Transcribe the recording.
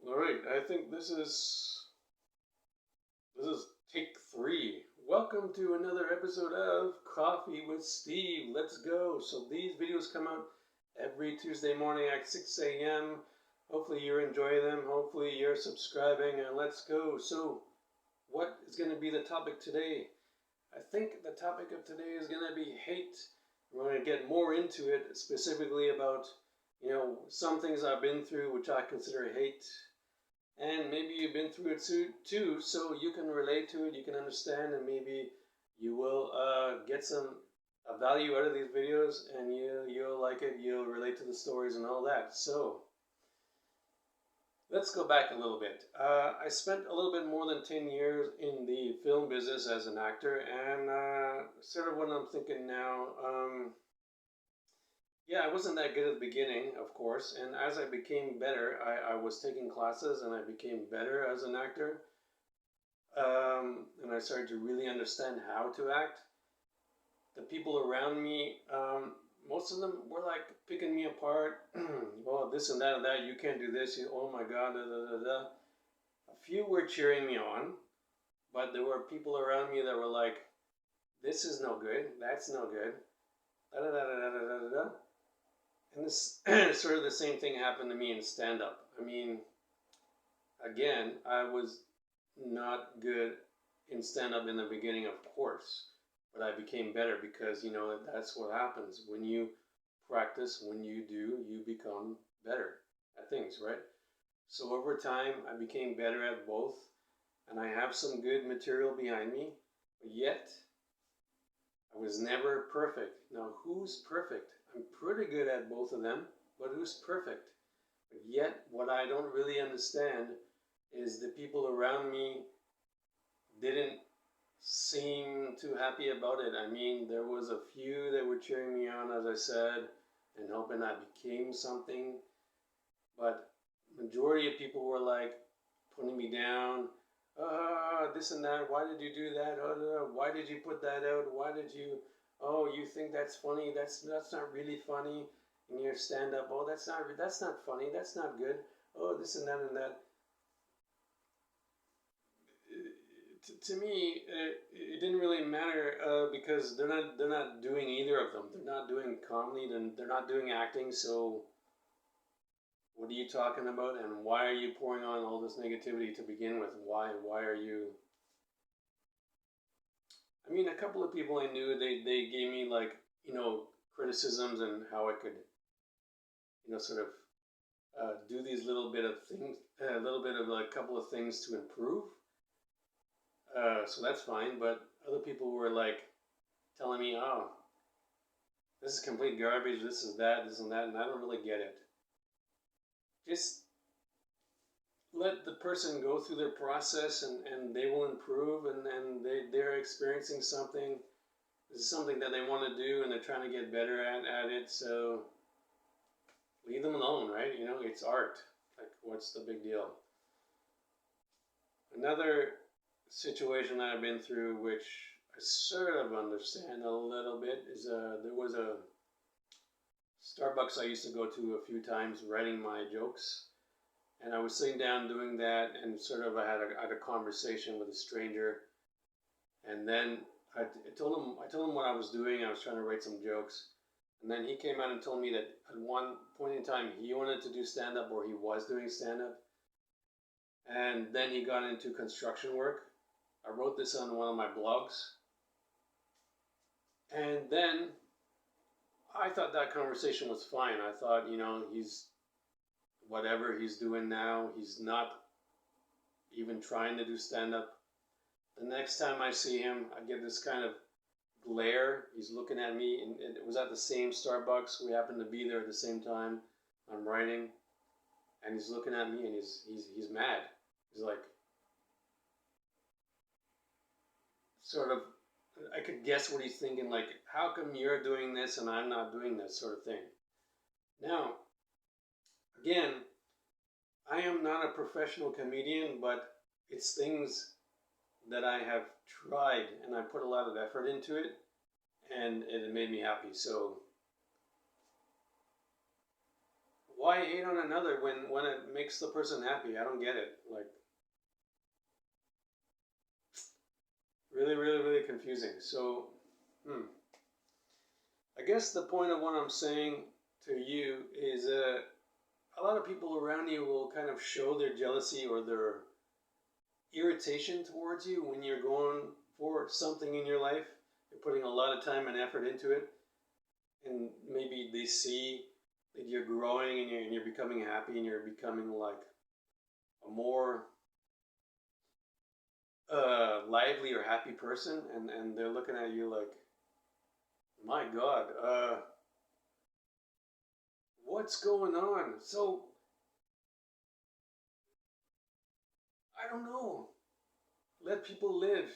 All right, I think this is take 3. Welcome to another episode of Coffee with Steve. Let's go. So these videos come out every Tuesday morning at 6 a.m. Hopefully you're enjoying them. Hopefully you're subscribing, and let's go. So what is going to be the topic today? I think the topic of today is going to be hate. We're going to get more into it, specifically about, some things I've been through which I consider hate. And maybe you've been through it too, so you can relate to it, you can understand, and maybe you will get some value out of these videos, and you'll like it, you'll relate to the stories and all that. So let's go back a little bit. I spent a little bit more than 10 years in the film business as an actor, and sort of what I'm thinking now. Yeah, I wasn't that good at the beginning, of course, and as I became better, I was taking classes and I became better as an actor. And I started to really understand how to act. The people around me, most of them were like picking me apart. Oh, this and that, you can't do this. Oh my God, da, da, da, da. A few were cheering me on, but there were people around me that were like, this is no good, that's no good, da da da da da da da. And this sort of the same thing happened to me in stand-up. I mean, again, I was not good in stand-up in the beginning, of course, but I became better because, that's what happens. When you practice, when you do, you become better at things, right? So over time, I became better at both, and I have some good material behind me, but yet I was never perfect. Now, who's perfect? I'm pretty good at both of them, but who's perfect? But yet, what I don't really understand is the people around me didn't seem too happy about it. I mean, there was a few that were cheering me on, as I said, and hoping I became something, but majority of people were like putting me down. This and that. Why did you do that? Why did you put that out? Why did you? Oh, you think that's funny? That's not really funny. In your stand-up, oh, that's not funny. That's not good. Oh, this and that and that. To me, it didn't really matter because they're not doing either of them. They're not doing comedy, and they're not doing acting. So, what are you talking about? And why are you pouring on all this negativity to begin with? Why are you? I mean, a couple of people I knew, they gave me like, criticisms and how I could, sort of do these little bit of things, a little bit of a couple of things to improve. So that's fine, but other people were like telling me, oh, this is complete garbage, this is that, this and that, and I don't really get it. Just let the person go through their process, and they will improve, and they're experiencing something. This is something that they want to do, and they're trying to get better at it, so leave them alone, right? It's art. Like, what's the big deal? Another situation that I've been through, which I sort of understand a little bit, is there was a Starbucks I used to go to a few times writing my jokes. And I was sitting down doing that, and sort of I had a conversation with a stranger, and then I told him what I was doing. I was trying to write some jokes, and then he came out and told me that at one point in time he wanted to do stand up, or he was doing stand up, and then he got into construction work. I wrote this on one of my blogs, and then I thought that conversation was fine. I thought, he's whatever he's doing now, he's not even trying to do stand-up. The next time I see him, I get this kind of glare. He's looking at me, and it was at the same Starbucks. We happened to be there at the same time. I'm writing, and he's looking at me, and he's mad. He's like, sort of, I could guess what he's thinking, like, how come you're doing this and I'm not doing this, sort of thing. Now, again, I am not a professional comedian, but it's things that I have tried, and I put a lot of effort into it, and it made me happy. So why hate on another when it makes the person happy? I don't get it. Like, really, really, really confusing. So, I guess the point of what I'm saying to you is that a lot of people around you will kind of show their jealousy or their irritation towards you when you're going for something in your life. You're putting a lot of time and effort into it, and maybe they see that you're growing and you're becoming happy and you're becoming like a more lively or happy person, and they're looking at you like, my God, what's going on? So I don't know. Let people live.